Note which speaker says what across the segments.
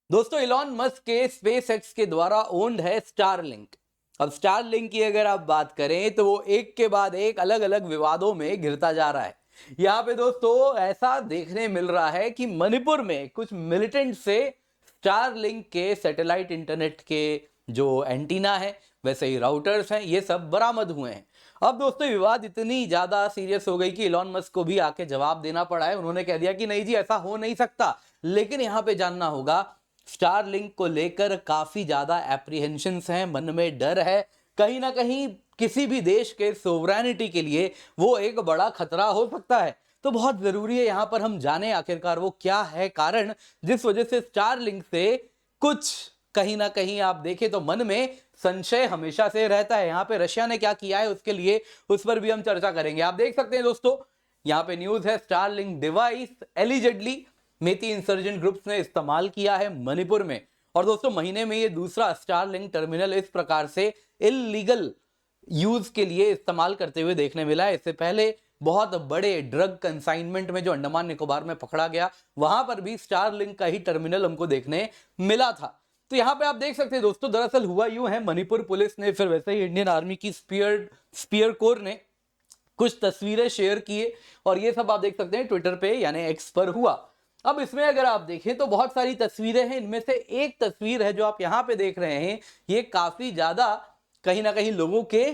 Speaker 1: दोस्तों Elon Musk के space x के द्वारा ओन्ड है स्टारलिंक। अब स्टारलिंक की अगर आप बात करें तो वो एक के बाद एक अलग अलग विवादों में घिरता जा रहा है। यहाँ पे दोस्तों ऐसा देखने मिल रहा है कि मणिपुर में कुछ मिलिटेंट से स्टारलिंक के सैटेलाइट इंटरनेट के जो एंटीना है, वैसे ही राउटर्स हैं, ये सब बरामद हुए हैं। अब दोस्तों विवाद इतनी ज्यादा सीरियस हो गई कि इलॉन मस्क को भी आके जवाब देना पड़ा है। उन्होंने कह दिया कि नहीं जी, ऐसा हो नहीं सकता। लेकिन यहाँ पे जानना होगा, स्टारलिंक को लेकर काफी ज्यादा एप्रीहेंशंस हैं, मन में डर है। कहीं ना कहीं किसी भी देश के सोवरेनिटी के लिए वो एक बड़ा खतरा हो सकता है। तो बहुत जरूरी है यहां पर हम जाने आखिरकार वो क्या है कारण जिस वजह से स्टारलिंक से कुछ कहीं ना कहीं आप देखें तो मन में संशय हमेशा से रहता है। यहां पे रशिया ने क्या किया है उसके लिए, उस पर भी हम चर्चा करेंगे। आप देख सकते हैं दोस्तों, यहां पे न्यूज है, स्टारलिंक डिवाइस एलिजेडली मेती इंसर्जेंट ग्रुप्स ने इस्तेमाल किया है मणिपुर में। और दोस्तों महीने में ये दूसरा स्टारलिंक टर्मिनल इस प्रकार से इलीगल यूज के लिए इस्तेमाल करते हुए देखने मिला है। इससे पहले बहुत बड़े ड्रग कंसाइनमेंट में जो अंडमान निकोबार में पकड़ा गया, वहां पर भी स्टारलिंक का ही टर्मिनल हमको देखने मिला था। तो यहां पे आप देख सकते हैं दोस्तों, दरअसल हुआ यूं है, मणिपुर पुलिस ने, फिर वैसे ही इंडियन आर्मी की स्पीयर कोर ने कुछ तस्वीरें शेयर किए और ये सब आप देख सकते हैं ट्विटर पे यानी एक्स पर हुआ। अब इसमें अगर आप देखें तो बहुत सारी तस्वीरें हैं। इनमें से एक तस्वीर है जो आप यहां पे देख रहे हैं, ये काफी ज्यादा कहीं ना कहीं लोगों के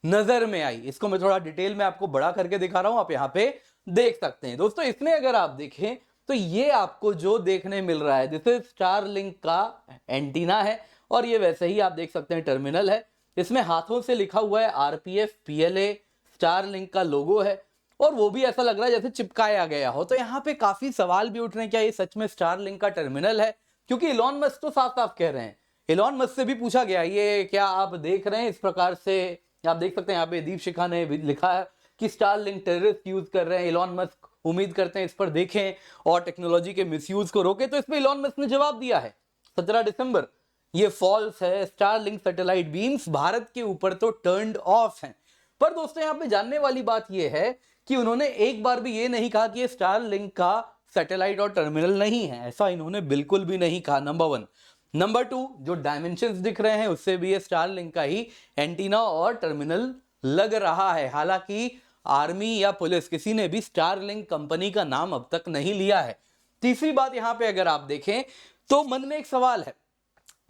Speaker 1: नजर में आई। इसको मैं थोड़ा डिटेल में आपको बड़ा करके दिखा रहा हूं, आप यहां पे देख सकते हैं। दोस्तों इसमें अगर आप देखें तो ये आपको जो देखने मिल रहा है, जैसे स्टारलिंक का एंटीना है और ये वैसे ही आप देख सकते हैं टर्मिनल है। इसमें हाथों से लिखा हुआ है आरपीएफ पीएलए, स्टारलिंक का लोगो है और वो भी ऐसा लग रहा है जैसे चिपकाया गया हो। तो यहाँ पे काफी सवाल भी उठ रहे हैं, क्या ये सच में स्टारलिंक का टर्मिनल है? क्योंकि इलॉन मस्क तो साफ साफ कह रहे हैं, इलॉन मस्क से भी पूछा गया ये क्या आप देख रहे हैं इस प्रकार से। आप देख सकते हैं यहाँ पे दीप शिखा ने भी लिखा है कि स्टारलिंक टेररिस्ट यूज कर रहे हैं, इलॉन मस्क उम्मीद करते हैं इस पर देखें और टेक्नोलॉजी के मिसयूज को रोके। तो इस पर इलॉन मस्क ने जवाब दिया है 17 दिसंबर, ये फॉल्स है, स्टारलिंक सैटेलाइट बीम्स भारत के ऊपर तो टर्न्ड ऑफ हैं। पर दोस्तों यहाँ पे जानने वाली बात यह है कि उन्होंने एक बार भी ये नहीं कहा कि ये स्टारलिंक का सैटेलाइट और टर्मिनल नहीं है, ऐसा इन्होंने बिल्कुल भी नहीं कहा, नंबर वन। नंबर टू, जो डायमेंशंस दिख रहे हैं उससे भी ये स्टारलिंक का ही एंटीना और टर्मिनल लग रहा है। हालांकि आर्मी या पुलिस किसी ने भी स्टारलिंक कंपनी का नाम अब तक नहीं लिया है। तीसरी बात, यहां पे अगर आप देखें तो मन में एक सवाल है,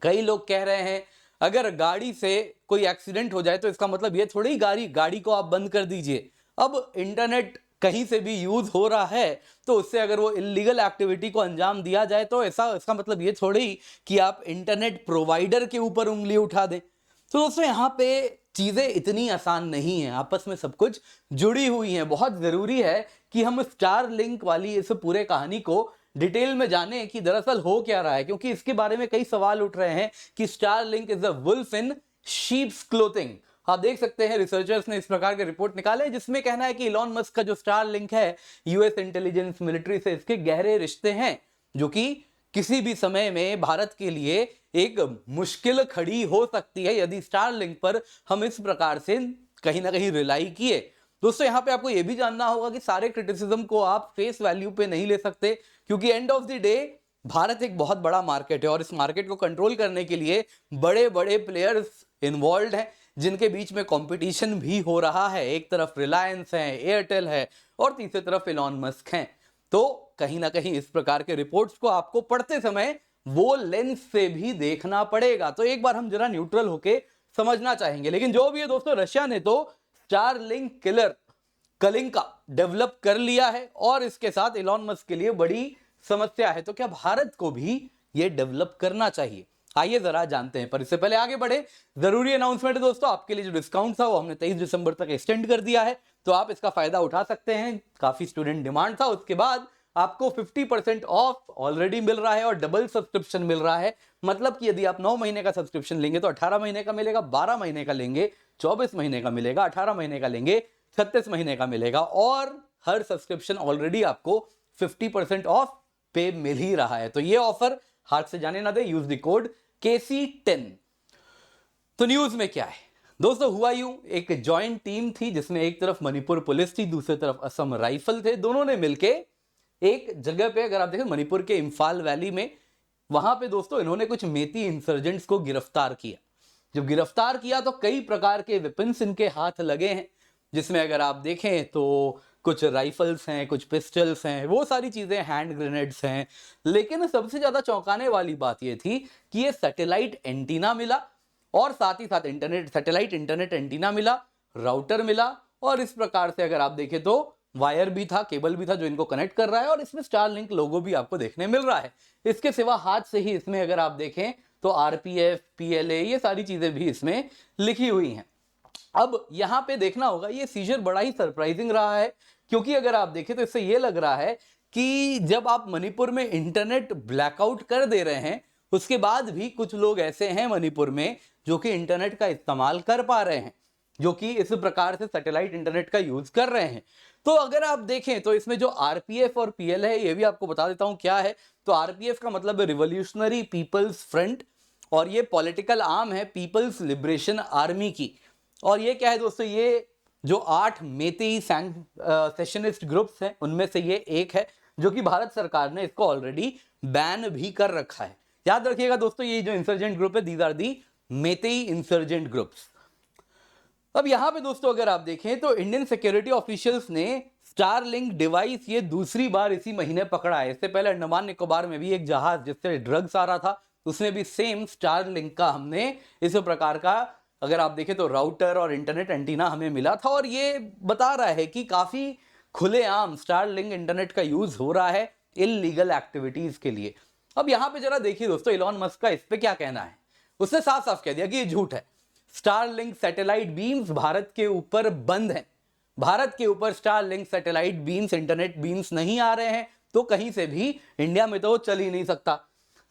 Speaker 1: कई लोग कह रहे हैं अगर गाड़ी से कोई एक्सीडेंट हो जाए तो इसका मतलब ये थोड़ी गाड़ी को आप बंद कर दीजिए। अब इंटरनेट कहीं से भी यूज हो रहा है तो उससे अगर वो इलीगल एक्टिविटी को अंजाम दिया जाए तो ऐसा इसका मतलब ये थोड़ी कि आप इंटरनेट प्रोवाइडर के ऊपर उंगली उठा दें। तो दोस्तों यहाँ पे चीजें इतनी आसान नहीं है, आपस में सब कुछ जुड़ी हुई है। बहुत जरूरी है कि हम स्टार लिंक वाली इस पूरे कहानी को डिटेल में जाने कि दरअसल हो क्या रहा है, क्योंकि इसके बारे में कई सवाल उठ रहे हैं कि Starlink is a wolf in sheep's clothing. आप देख सकते हैं रिसर्चर्स ने इस प्रकार के रिपोर्ट निकाले जिसमें कहना है कि इलॉन मस्क का जो स्टार लिंक है, यूएस इंटेलिजेंस मिलिट्री से इसके गहरे रिश्ते हैं, जो कि किसी भी समय में भारत के लिए एक मुश्किल खड़ी हो सकती है यदि स्टार लिंक पर हम इस प्रकार से कहीं ना कहीं रिलाई किए। दोस्तों यहाँ पे आपको यह भी जानना होगा कि सारे क्रिटिसिज्म को आप फेस वैल्यू पे नहीं ले सकते, क्योंकि end of the day Bharat एक बहुत बड़ा मार्केट है और इस मार्केट को कंट्रोल करने के लिए बड़े बड़े प्लेयर्स इन्वॉल्व हैं जिनके बीच में कंपटीशन भी हो रहा है। एक तरफ रिलायंस है, एयरटेल है और तीसरी तरफ इलॉन मस्क हैं। तो कहीं ना कहीं इस प्रकार के रिपोर्ट्स को आपको पढ़ते समय वो लेंस से भी देखना पड़ेगा। तो एक बार हम जरा न्यूट्रल होके समझना चाहेंगे। लेकिन जो भी है दोस्तों, रशिया ने तो स्टारलिंक किलर कलिंका डेवलप कर लिया है और इसके साथ इलॉन मस्क के लिए बड़ी समस्या है। तो क्या भारत को भी ये डेवलप करना चाहिए? आइए जरा जानते हैं। पर इससे पहले आगे बढ़े, जरूरी अनाउंसमेंट है दोस्तों, आपके लिए जो डिस्काउंट था वो हमने 23 दिसंबर तक एक्सटेंड कर दिया है, तो आप इसका फायदा उठा सकते हैं। काफी स्टूडेंट डिमांड था, उसके बाद आपको 50% ऑफ ऑलरेडी मिल रहा है और डबल सब्सक्रिप्शन मिल रहा है। मतलब कि यदि आप 9 महीने का सब्सक्रिप्शन लेंगे तो 18 महीने का मिलेगा, 12 महीने का लेंगे 24 महीने का मिलेगा, 18 महीने का लेंगे 36 महीने का मिलेगा और हर सब्सक्रिप्शन ऑलरेडी आपको 50% ऑफ पे मिल ही रहा है। तो ये ऑफर हाथ से जाने ना दे, यूज द कोड KC10। तो न्यूज में क्या है दोस्तों, हुआ यूं, एक जॉइंट टीम थी जिसमें एक तरफ मणिपुर पुलिस थी, दूसरी तरफ असम राइफल थे। दोनों ने मिलके एक जगह पे, अगर आप देखें मणिपुर के इंफाल वैली में, वहां पे दोस्तों इन्होंने कुछ मेती इंसर्जेंट्स को गिरफ्तार किया। जब गिरफ्तार किया तो कई प्रकार के वेपन्स इनके हाथ लगे हैं, जिसमें अगर आप देखें तो कुछ राइफल्स हैं, कुछ पिस्टल्स हैं, वो सारी चीजें, हैंड ग्रेनेड्स हैं। लेकिन सबसे ज्यादा चौंकाने वाली बात ये थी कि ये सैटेलाइट एंटीना मिला, और साथ ही साथ सैटेलाइट इंटरनेट एंटीना मिला, राउटर मिला, और इस प्रकार से अगर आप देखें तो वायर भी था, केबल भी था जो इनको कनेक्ट कर रहा है, और इसमें स्टारलिंक लोगो भी आपको देखने मिल रहा है। इसके सिवा हाथ से ही इसमें अगर आप देखें तो आरपीएफ, पीएलए, ये सारी चीजें भी इसमें लिखी हुई हैं। अब यहां पे देखना होगा, ये सीजर बड़ा ही सरप्राइजिंग रहा है, क्योंकि अगर आप देखें तो इससे ये लग रहा है कि जब आप मणिपुर में इंटरनेट ब्लैकआउट कर दे रहे हैं, उसके बाद भी कुछ लोग ऐसे हैं मणिपुर में जो कि इंटरनेट का इस्तेमाल कर पा रहे हैं, जो कि इस प्रकार से सैटेलाइट इंटरनेट का यूज कर रहे हैं। तो अगर आप देखें तो इसमें जो आरपीएफ और पीएल है, ये भी आपको बता देता हूं क्या है। तो आरपीएफ का मतलब है रिवॉल्यूशनरी पीपल्स फ्रंट, और ये पॉलिटिकल आर्म है पीपल्स लिबरेशन आर्मी की। और ये क्या है दोस्तों, ये जो 8 मेतेई सेशनिस्ट ग्रुप्स हैं उनमें से ये एक है, जो कि भारत सरकार ने इसको ऑलरेडी बैन भी कर रखा है। याद रखिएगा दोस्तों, ये जो इंसर्जेंट ग्रुप है, these are the Meitei insurgent groups. अब यहां पे दोस्तों अगर आप देखें तो इंडियन सिक्योरिटी ऑफिशियल्स ने स्टारलिंक डिवाइस ये दूसरी बार इसी महीने पकड़ा है। इससे पहले अंडमान निकोबार में भी एक जहाज जिससे ड्रग्स आ रहा था, उसमें भी सेम स्टारलिंक का हमने इस प्रकार का अगर आप देखें तो राउटर और इंटरनेट एंटीना हमें मिला था। और ये बता रहा है कि काफी खुलेआम स्टारलिंक इंटरनेट का यूज हो रहा है इल्लीगल एक्टिविटीज के लिए। अब यहां पे जरा देखिए दोस्तों, इलॉन मस्क का इस पे क्या कहना है। उसने साफ साफ कह दिया कि ये झूठ है, स्टारलिंक सैटेलाइट बीम्स भारत के ऊपर बंद हैं, भारत के ऊपर Starlink satellite beams, internet beams नहीं आ रहे हैं, तो कहीं से भी इंडिया में तो चल ही नहीं सकता।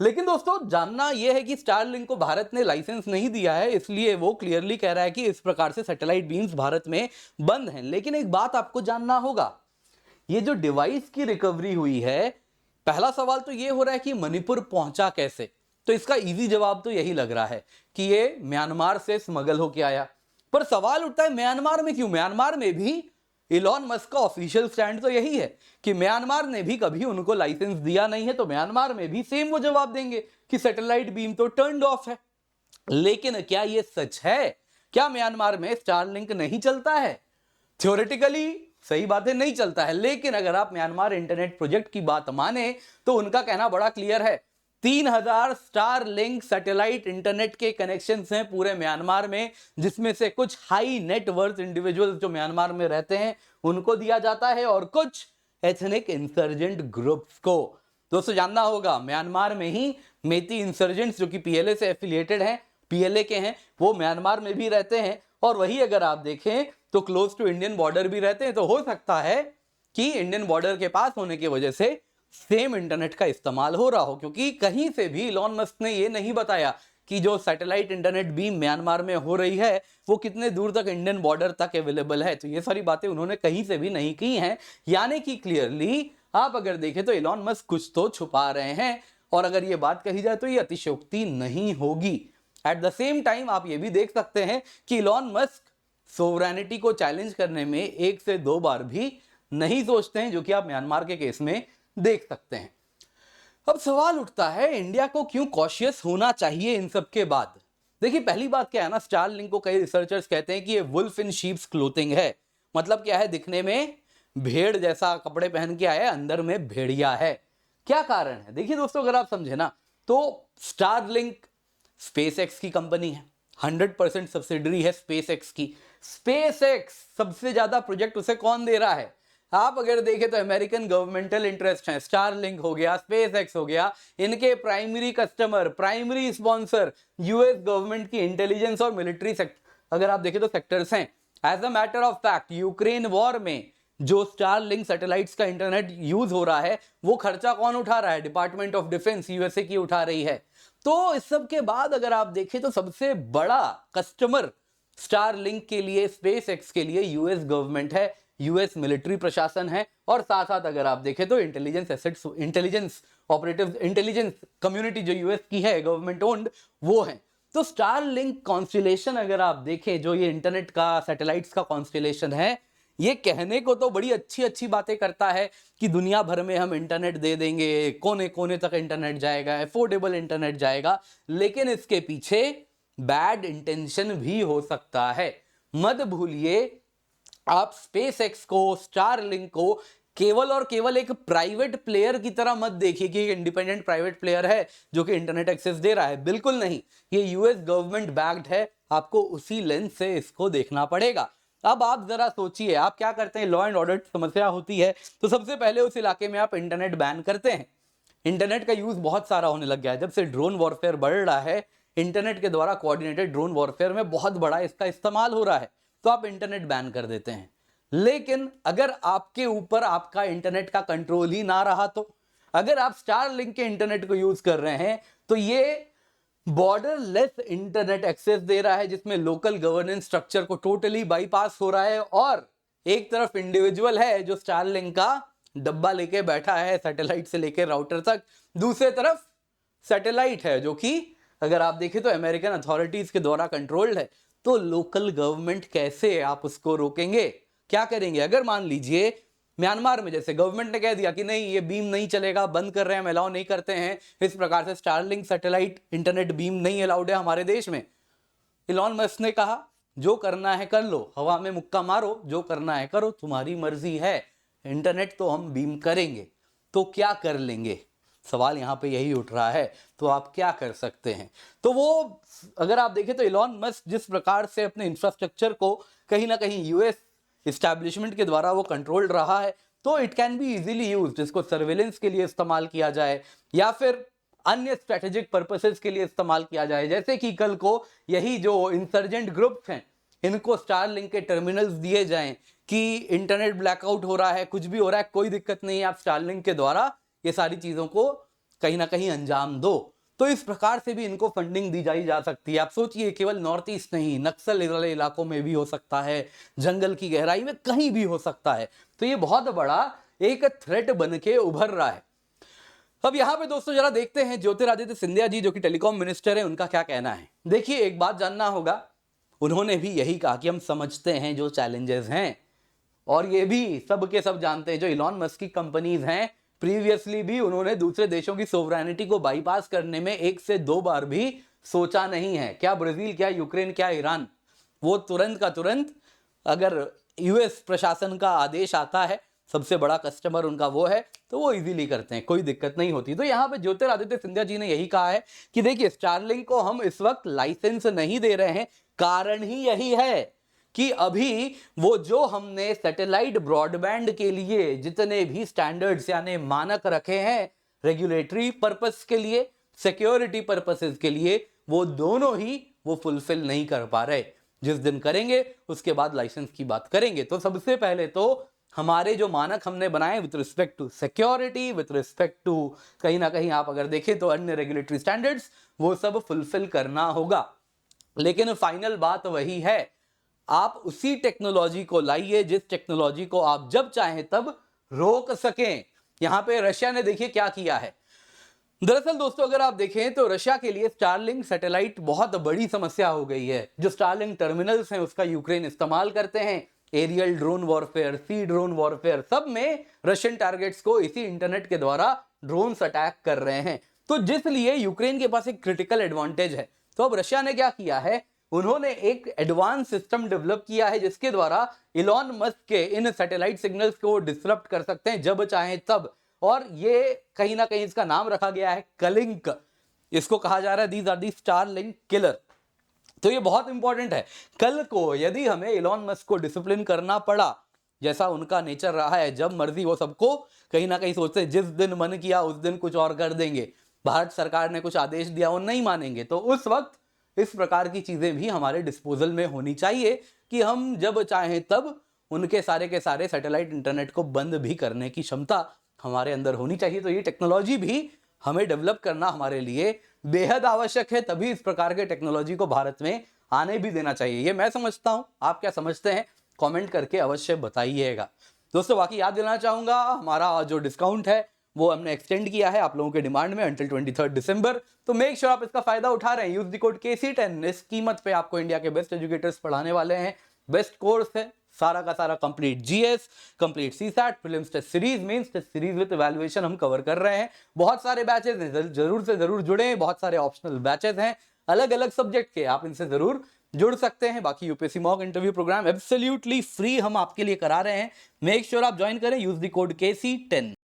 Speaker 1: लेकिन दोस्तों जानना यह है कि स्टारलिंक को भारत ने लाइसेंस नहीं दिया है, इसलिए वो क्लियरली कह रहा है कि इस प्रकार से सैटेलाइट बीम्स भारत में बंद हैं। लेकिन एक बात आपको जानना होगा, ये जो डिवाइस की रिकवरी हुई है, पहला सवाल तो ये हो रहा है कि मणिपुर पहुंचा कैसे। तो इसका इजी जवाब तो यही लग रहा है कि ये म्यांमार से स्मगल होके आया। पर सवाल उठता है म्यांमार में क्यों? म्यांमार में भी इलॉन मस्क का ऑफिशियल स्टैंड तो यही है कि म्यांमार ने भी कभी उनको लाइसेंस दिया नहीं है, तो म्यांमार में भी सेम वो जवाब देंगे कि सैटेलाइट बीम तो टर्न्ड ऑफ है। लेकिन क्या ये सच है? क्या म्यांमार में स्टारलिंक नहीं चलता है? थ्योरेटिकली सही बात है, नहीं चलता है। लेकिन अगर आप म्यांमार इंटरनेट प्रोजेक्ट की बात माने तो उनका कहना बड़ा क्लियर है, 3000 स्टारलिंक सैटेलाइट इंटरनेट के कनेक्शंस हैं पूरे म्यांमार में, जिसमें से कुछ हाई नेटवर्थ इंडिविजुअल्स जो म्यांमार में रहते हैं उनको दिया जाता है, और कुछ एथनिक इंसर्जेंट ग्रुप्स को। दोस्तों जानना होगा, म्यांमार में ही मेती इंसर्जेंट्स जो कि पीएलए से एफिलिएटेड हैं, पीएलए के हैं, वो म्यांमार में भी रहते हैं। और वही अगर आप देखें तो क्लोज टू इंडियन बॉर्डर भी रहते हैं। तो हो सकता है कि इंडियन बॉर्डर के पास होने की वजह से सेम इंटरनेट का इस्तेमाल हो रहा हो, क्योंकि कहीं से भी इलॉन मस्क ने ये नहीं बताया कि जो सैटेलाइट इंटरनेट बीम म्यांमार में हो रही है वो कितने दूर तक इंडियन बॉर्डर तक अवेलेबल है। तो ये सारी बातें उन्होंने कहीं से भी नहीं की हैं, यानी कि क्लियरली आप अगर देखें तो इलॉन मस्क कुछ तो छुपा रहे हैं। और अगर ये बात कही जाए तो ये अतिशयोक्ति नहीं होगी। एट द सेम टाइम आप ये भी देख सकते हैं कि इलॉन मस्क सोवरेनिटी को चैलेंज करने में 1 से 2 बार भी नहीं सोचते हैं, जो कि आप म्यांमार के केस में देख सकते हैं। अब सवाल उठता है, इंडिया को क्यों कॉशियस होना चाहिए इन सब के बाद? देखिए पहली बात क्या है ना, स्टारलिंक को कई रिसर्चर्स कहते हैं कि ये वुल्फ इन शीप्स क्लोथिंग है। मतलब क्या है, दिखने में भेड़ जैसा कपड़े पहन के आया, अंदर में भेड़िया है। क्या कारण है? देखिए दोस्तों, अगर आप समझे ना तो स्टारलिंक स्पेसएक्स की कंपनी है, 100% सब्सिडरी है स्पेसएक्स की। स्पेसएक्स सबसे ज्यादा प्रोजेक्ट उसे कौन दे रहा है? आप अगर देखें तो अमेरिकन गवर्नमेंटल इंटरेस्ट है, स्टारलिंक हो गया, स्पेसएक्स हो गया, इनके primary customer, primary sponsor US government की इंटेलिजेंस और मिलिट्री सेक्टर अगर आप देखें तो सेक्टर्स हैं। As a matter of fact Ukraine war में जो स्टारलिंक सैटेलाइट्स का इंटरनेट यूज हो रहा है वो खर्चा कौन उठा रहा है? डिपार्टमेंट ऑफ डिफेंस यूएसए की उठा रही है। तो इस सब के बाद अगर आप देखें तो सबसे बड़ा कस्टमर स्टारलिंक के लिए, स्पेसएक्स के लिए यूएस गवर्नमेंट है, यूएस मिलिट्री प्रशासन है, और साथ साथ अगर आप देखें तो intelligence assets, intelligence operative, intelligence community जो यूएस की है, गवर्नमेंट ओन्ड, वो है। तो स्टारलिंक कॉन्स्टेलेशन अगर आप देखें, जो ये इंटरनेट का, सैटेलाइट्स का कॉन्स्टेलेशन है, ये कहने को तो बड़ी अच्छी अच्छी बातें करता है कि दुनिया भर में हम इंटरनेट दे देंगे, कोने कोने तक इंटरनेट जाएगा, अफोर्डेबल इंटरनेट जाएगा, लेकिन इसके पीछे बैड इंटेंशन भी हो सकता है। मत भूलिए, आप स्पेस एक्स को, स्टारलिंक को केवल और केवल एक प्राइवेट प्लेयर की तरह मत देखिए कि एक इंडिपेंडेंट प्राइवेट प्लेयर है जो कि इंटरनेट एक्सेस दे रहा है। बिल्कुल नहीं, ये यूएस गवर्नमेंट बैक्ड है। आपको उसी लेंस से इसको देखना पड़ेगा। अब आप जरा सोचिए, आप क्या करते हैं, लॉ एंड ऑर्डर की समस्या होती है तो सबसे पहले उस इलाके में आप इंटरनेट बैन करते हैं। इंटरनेट का यूज बहुत सारा होने लग गया है। जब से ड्रोन वॉरफेयर बढ़ रहा है, इंटरनेट के द्वारा कोऑर्डिनेटेड ड्रोन वॉरफेयर में बहुत बड़ा इसका इस्तेमाल हो रहा है, तो आप इंटरनेट बैन कर देते हैं। लेकिन अगर आपके ऊपर आपका इंटरनेट का कंट्रोल ही ना रहा, तो अगर आप स्टारलिंक के इंटरनेट को यूज कर रहे हैं तो ये बॉर्डरलेस इंटरनेट एक्सेस दे रहा है, जिसमें लोकल गवर्नेंस स्ट्रक्चर को टोटली बाईपास हो रहा है। और एक तरफ इंडिविजुअल है जो स्टारलिंक का डब्बा लेके बैठा है सैटेलाइट से लेकर राउटर तक, दूसरे तरफ सैटेलाइट है जो कि अगर आप देखें तो अमेरिकन अथॉरिटीज के द्वारा कंट्रोल्ड है। तो लोकल गवर्नमेंट कैसे आप उसको रोकेंगे, क्या करेंगे? अगर मान लीजिए म्यांमार में जैसे गवर्नमेंट ने कह दिया कि नहीं, ये बीम नहीं चलेगा, बंद कर रहे हैं, हम अलाउ नहीं करते हैं, इस प्रकार से स्टारलिंक सैटेलाइट इंटरनेट बीम नहीं अलाउड है हमारे देश में। इलॉन मस्क ने कहा जो करना है कर लो, हवा में मुक्का मारो, जो करना है करो, तुम्हारी मर्जी है, इंटरनेट तो हम बीम करेंगे। तो क्या कर लेंगे, सवाल यहां पे यही उठ रहा है। तो आप क्या कर सकते हैं? तो वो अगर आप देखें तो इलॉन मस्क जिस प्रकार से अपने इंफ्रास्ट्रक्चर को कहीं ना कहीं यूएस इस्टेब्लिशमेंट के द्वारा वो कंट्रोल रहा है, तो it can be easily used. इसको सर्वेलेंस के लिए इस्तेमाल किया जाए या फिर अन्य स्ट्रेटेजिक पर्पसेस के लिए इस्तेमाल किया जाए। जैसे कि कल को यही जो इंसर्जेंट ग्रुप्स हैं, इनको स्टारलिंक के टर्मिनल्स दिए जाएं कि इंटरनेट ब्लैकआउट हो रहा है, कुछ भी हो रहा है, कोई दिक्कत नहीं है, आप स्टारलिंक के द्वारा ये सारी चीजों को कहीं ना कहीं अंजाम दो। तो इस प्रकार से भी इनको फंडिंग दी जाई जा सकती है। आप सोचिए, केवल नॉर्थ ईस्ट नहीं, नक्सल वाले इलाकों में भी हो सकता है, जंगल की गहराई में कहीं भी हो सकता है। तो ये बहुत बड़ा एक थ्रेट बन के उभर रहा है। अब यहां पे दोस्तों जरा देखते हैं ज्योतिरादित्य सिंधिया जी जो कि टेलीकॉम मिनिस्टर है, उनका क्या कहना है। देखिए, एक बात जानना होगा, उन्होंने भी यही कहा कि हम समझते हैं जो चैलेंजेस हैं, और ये भी सब के सब जानते हैं जो इलॉन मस्क की कंपनीज हैं, प्रीवियसली भी उन्होंने दूसरे देशों की सोवरेनिटी को बाईपास करने में 1 से 2 बार भी सोचा नहीं है। क्या ब्राजील, क्या यूक्रेन, क्या ईरान, वो तुरंत का तुरंत अगर यूएस प्रशासन का आदेश आता है, सबसे बड़ा कस्टमर उनका वो है, तो वो इजीली करते हैं, कोई दिक्कत नहीं होती। तो यहाँ पे ज्योतिरादित्य सिंधिया जी ने यही कहा है कि देखिए, स्टारलिंक को हम इस वक्त लाइसेंस नहीं दे रहे हैं, कारण ही यही है कि अभी वो जो हमने सैटेलाइट ब्रॉडबैंड के लिए जितने भी स्टैंडर्ड्स यानी मानक रखे हैं, रेगुलेटरी पर्पस के लिए, सिक्योरिटी पर्पसेस के लिए, वो दोनों ही वो फुलफिल नहीं कर पा रहे। जिस दिन करेंगे उसके बाद लाइसेंस की बात करेंगे। तो सबसे पहले तो हमारे जो मानक हमने बनाए with respect to security, with respect to कहीं ना कहीं आप अगर देखें तो अन्य रेगुलेटरी स्टैंडर्ड्स, वो सब फुलफिल करना होगा। लेकिन फाइनल बात वही है, आप उसी टेक्नोलॉजी को लाइए जिस टेक्नोलॉजी को आप जब चाहें तब रोक सकें। यहां पे रशिया ने देखिए क्या किया है। दरअसल दोस्तों, अगर आप देखें तो रशिया के लिए स्टारलिंक सैटेलाइट बहुत बड़ी समस्या हो गई है। जो स्टारलिंक टर्मिनल्स हैं उसका यूक्रेन इस्तेमाल करते हैं, एरियल ड्रोन वॉरफेयर, सी ड्रोन वॉरफेयर, सब में रशियन टारगेट्स को इसी इंटरनेट के द्वारा ड्रोन्स अटैक कर रहे हैं। तो जिसलिए यूक्रेन के पास एक क्रिटिकल एडवांटेज है। तो अब रशिया ने क्या किया है, उन्होंने एक एडवांस सिस्टम डेवलप किया है जिसके द्वारा इलॉन मस्क के इन सैटेलाइट सिग्नल्स को डिसरप्ट कर सकते हैं जब चाहें तब। और ये कहीं ना कहीं इसका नाम रखा गया है कलिंक। इसको कहा जा रहा है these are the Starlink killer. तो ये बहुत इंपॉर्टेंट है। कल को यदि हमें इलॉन मस्क को डिसिप्लिन करना पड़ा, जैसा उनका नेचर रहा है, जब मर्जी वो सबको कहीं ना कहीं सोचते हैं, जिस दिन मन किया उस दिन कुछ और कर देंगे, भारत सरकार ने कुछ आदेश दिया वो नहीं मानेंगे, तो उस वक्त इस प्रकार की चीजें भी हमारे डिस्पोजल में होनी चाहिए कि हम जब चाहें तब उनके सारे के सारे सैटेलाइट इंटरनेट को बंद भी करने की क्षमता हमारे अंदर होनी चाहिए। तो ये टेक्नोलॉजी भी हमें डेवलप करना हमारे लिए बेहद आवश्यक है, तभी इस प्रकार के टेक्नोलॉजी को भारत में आने भी देना चाहिए। ये मैं समझता हूं, आप क्या समझते हैं कमेंट करके अवश्य बताइएगा। दोस्तों, बाकी याद दिलाना चाहूंगा, हमारा जो डिस्काउंट है वो हमने एक्सटेंड किया है आप लोगों के डिमांड में अंटिल 23 दिसंबर। तो मेक श्योर आप इसका फायदा उठा रहे हैं। Use the code KC10। इस कीमत पे आपको इंडिया के बेस्ट एजुकेटर्स पढ़ाने वाले हैं। बेस्ट कोर्स है, सारा का सारा complete GS, complete CSAT, prelims test series, mains test series with evaluation हम कवर कर रहे हैं। बहुत सारे बैचेस हैं, जरूर से जरूर जुड़े। बहुत सारे ऑप्शनल बैचेस हैं अलग अलग सब्जेक्ट के, आप इनसे जरूर जुड़ सकते हैं। बाकी UPSC mock interview program absolutely free हम आपके लिए करा रहे हैं। मेक श्योर आप ज्वाइन करें, यूज द कोड KC10।